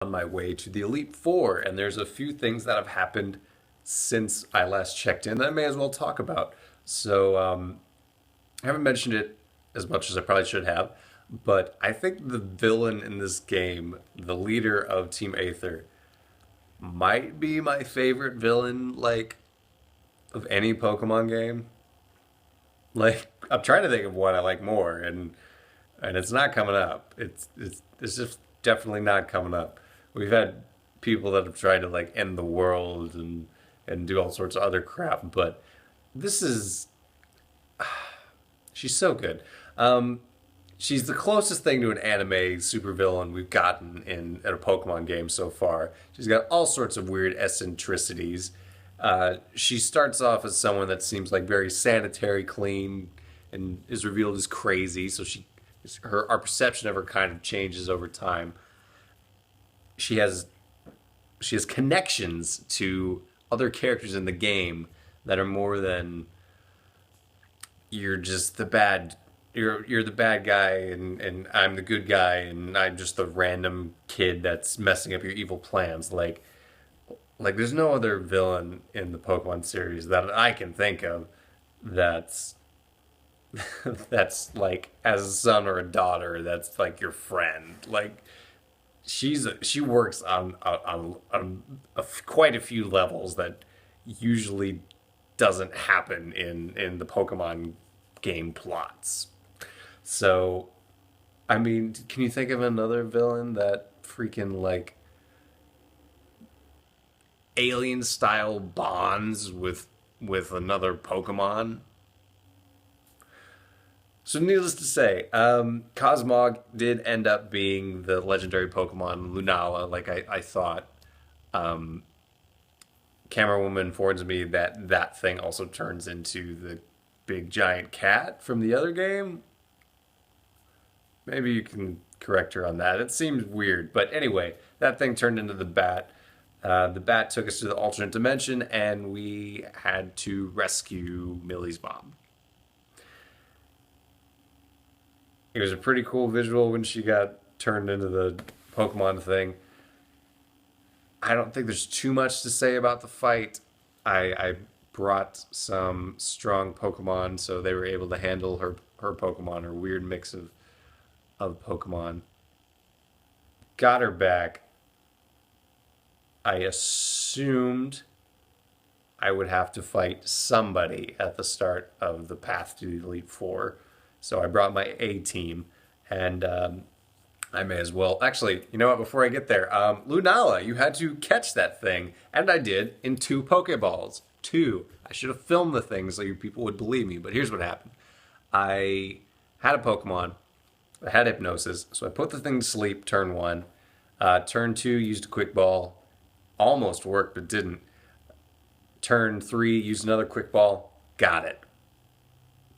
on my way to the Elite Four, and there's a few things that have happened since I last checked in that I may as well talk about. I haven't mentioned it as much as I probably should have, but I think the villain in this game, the leader of Team Aether, might be my favorite villain, like, of any Pokemon game. Like, I'm trying to think of one I like more, and it's not coming up. It's just definitely not coming up. We've had people that have tried to like end the world and do all sorts of other crap, but this is she's so good. Um, she's the closest thing to an anime supervillain we've gotten in a Pokemon game so far. She's got all sorts of weird eccentricities. She starts off as someone that seems like very sanitary, clean, and is revealed as crazy. So our perception of her kind of changes over time. She has she has connections to other characters in the game that are more than you're just the bad you're the bad guy and I'm the good guy and I'm just the random kid that's messing up your evil plans. Like there's no other villain in the Pokemon series that I can think of that's that's like as a son or a daughter that's like your friend. Like she works on quite a few levels that usually doesn't happen in the Pokemon game plots. So, I mean, can you think of another villain that freaking like alien style bonds with another Pokemon? So, needless to say, Cosmog did end up being the legendary Pokemon Lunala, like I thought. Um, Camera Woman informs me that that thing also turns into the big giant cat from the other game. Maybe you can correct her on that. It seems weird, but anyway, that thing turned into the bat. The bat took us to the alternate dimension, and we had to rescue Millie's mom. It was a pretty cool visual when she got turned into the Pokemon thing. I don't think there's too much to say about the fight. I brought some strong Pokemon, so they were able to handle her Pokemon, her weird mix of Pokemon. Got her back. I assumed I would have to fight somebody at the start of the path to the Elite Four. So I brought my A team, and I may as well. Actually, you know what? Before I get there, Lunala, you had to catch that thing, and I did in two Pokeballs. Two. I should have filmed the thing so you people would believe me, but here's what happened. I had a Pokemon. I had hypnosis, so I put the thing to sleep turn one. Turn two, used a quick ball. Almost worked, but didn't. Turn three, used another quick ball. Got it.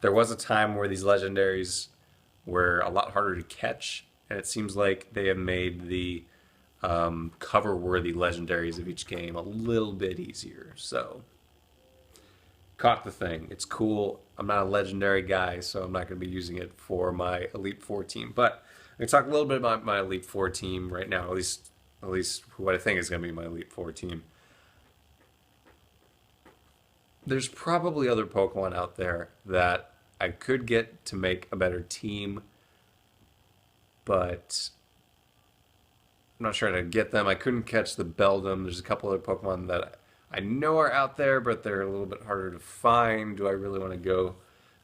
There was a time where these legendaries were a lot harder to catch, and it seems like they have made the cover worthy legendaries of each game a little bit easier. So, caught the thing. It's cool. I'm not a legendary guy, so I'm not going to be using it for my Elite Four team. But I'm going to talk a little bit about my Elite Four team right now, at least what I think is going to be my Elite Four team. There's probably other Pokemon out there that I could get to make a better team, but I'm not sure how to get them. I couldn't catch the Beldum. There's a couple other Pokemon that I know are out there, but they're a little bit harder to find. Do I really want to go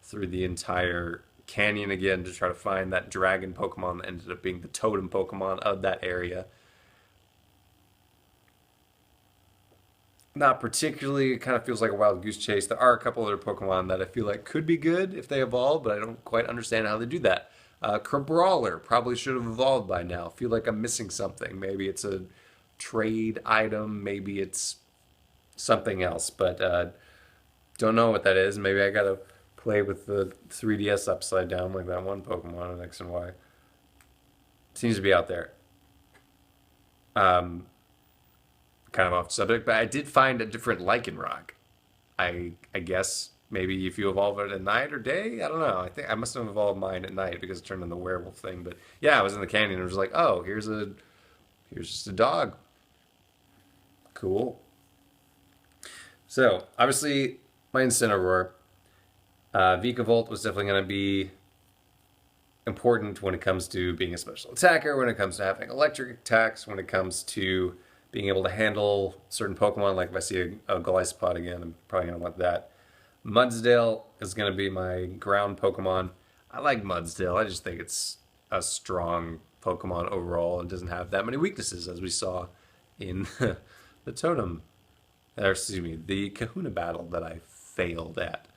through the entire canyon again to try to find that dragon Pokemon that ended up being the totem Pokemon of that area? Not particularly. It kind of feels like a wild goose chase. There are a couple other Pokemon that I feel like could be good if they evolve, but I don't quite understand how they do that. Crabrawler probably should have evolved by now. Feel like I'm missing something. Maybe it's a trade item. Maybe it's something else, but don't know what that is. Maybe I gotta play with the 3DS upside down like that one Pokemon in X and Y. Seems to be out there. Um, Kind of off subject, but I did find a different Lycanroc. I guess maybe if you evolve it at night or day, I don't know. I think I must have evolved mine at night because it turned into the werewolf thing. But yeah, I was in the canyon and it was like, oh, here's a Here's just a dog. Cool. So, obviously, my Incineroar. Vikavolt was definitely going to be important when it comes to being a special attacker, when it comes to having electric attacks, when it comes to being able to handle certain Pokemon. Like if I see a Golisopod again, I'm probably going to want that. Mudsdale is going to be my ground Pokemon. I like Mudsdale. I just think it's a strong Pokemon overall and doesn't have that many weaknesses, as we saw in the Totem, or excuse me, the Kahuna battle that I failed at.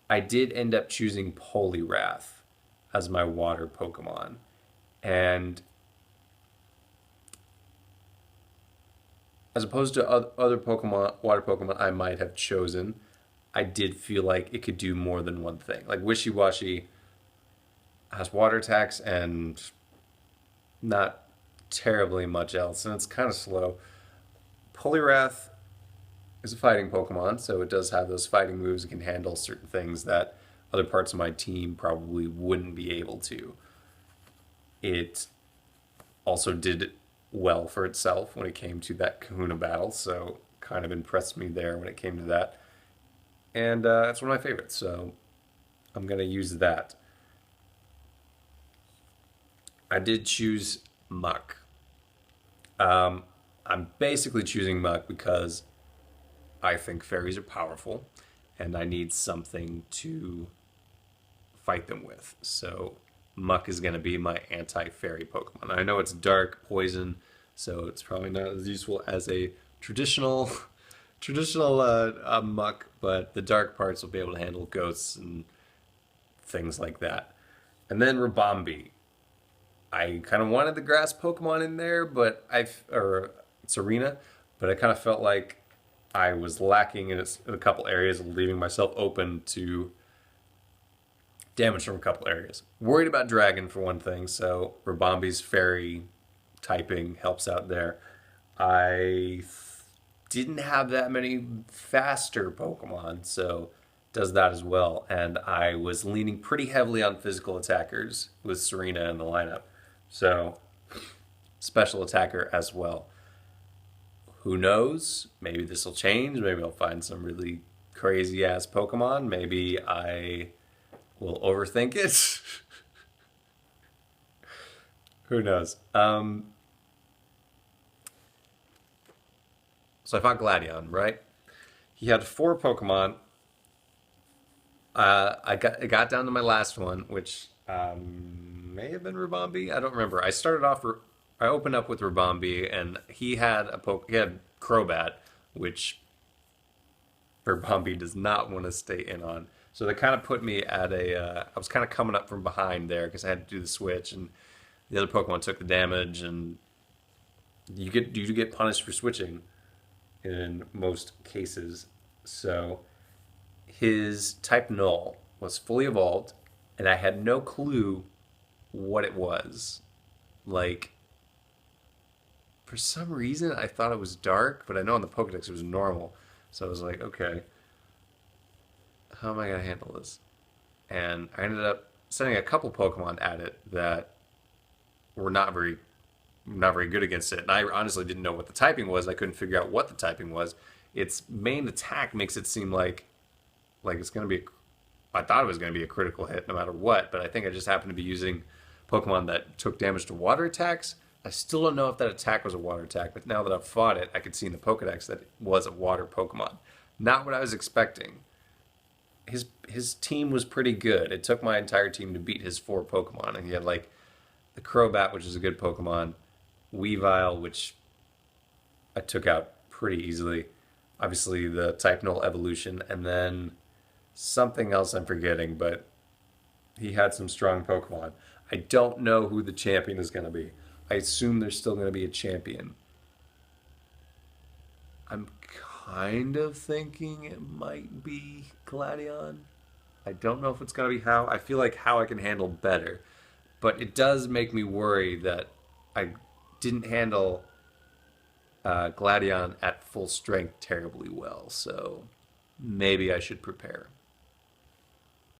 I did end up choosing Poliwrath as my water Pokemon. And as opposed to other Pokemon, water Pokemon I might have chosen, I did feel like it could do more than one thing. Like Wishiwashi has water attacks and not terribly much else, and it's kind of slow. Poliwrath is a fighting Pokemon, so it does have those fighting moves. It can handle certain things that other parts of my team probably wouldn't be able to. It also did well for itself when it came to that Kahuna battle, so kind of impressed me there when it came to that. And that's one of my favorites, so I'm going to use that. I did choose Muck. I'm basically choosing Muck because I think fairies are powerful, and I need something to fight them with. So Muck is going to be my anti-fairy Pokemon. I know it's dark poison, so it's probably not as useful as a traditional Muck, but the dark parts will be able to handle ghosts and things like that. And then Ribombee. I kind of wanted the grass Pokemon in there, but or Serena, but I kind of felt like I was lacking in a couple areas, leaving myself open to damage from a couple areas. Worried about Dragon for one thing, so Ribombee's fairy typing helps out there. I didn't have that many faster Pokemon, so does that as well. And I was leaning pretty heavily on physical attackers with Serena in the lineup. So, special attacker as well. Who knows? Maybe this will change. Maybe I'll find some really crazy ass Pokemon. Maybe I will overthink it. Who knows? So I fought Gladion, right? He had 4 Pokemon. It got down to my last one, which may have been Ribombee. I don't remember. I opened up with Ribombee, and he had Crobat, which Ribombee does not want to stay in on. So they kind of put me at I was kind of coming up from behind there because I had to do the switch, and the other Pokemon took the damage, and you get punished for switching in most cases. So his type Null was fully evolved, and I had no clue what it was. Like, for some reason, I thought it was dark, but I know on the Pokedex it was normal. So I was like, okay, how am I going to handle this? And I ended up sending a couple Pokemon at it that were not very good against it. And I honestly didn't know what the typing was. I couldn't figure out what the typing was. Its main attack makes it seem like it's going to be, I thought it was going to be a critical hit no matter what, but I think I just happened to be using Pokemon that took damage to water attacks. I still don't know if that attack was a water attack, but now that I've fought it, I could see in the Pokedex that it was a water Pokemon. Not what I was expecting. His team was pretty good. It took my entire team to beat his 4 Pokemon, and he had like the Crobat, which is a good Pokemon, Weavile, which I took out pretty easily. Obviously, the Type Null evolution, and then something else I'm forgetting, but he had some strong Pokemon. I don't know who the champion is going to be. I assume there's still going to be a champion. I'm kind of thinking it might be Gladion. I don't know if it's going to be How. I feel like How I can handle better. But it does make me worry that I didn't handle Gladion at full strength terribly well. So maybe I should prepare.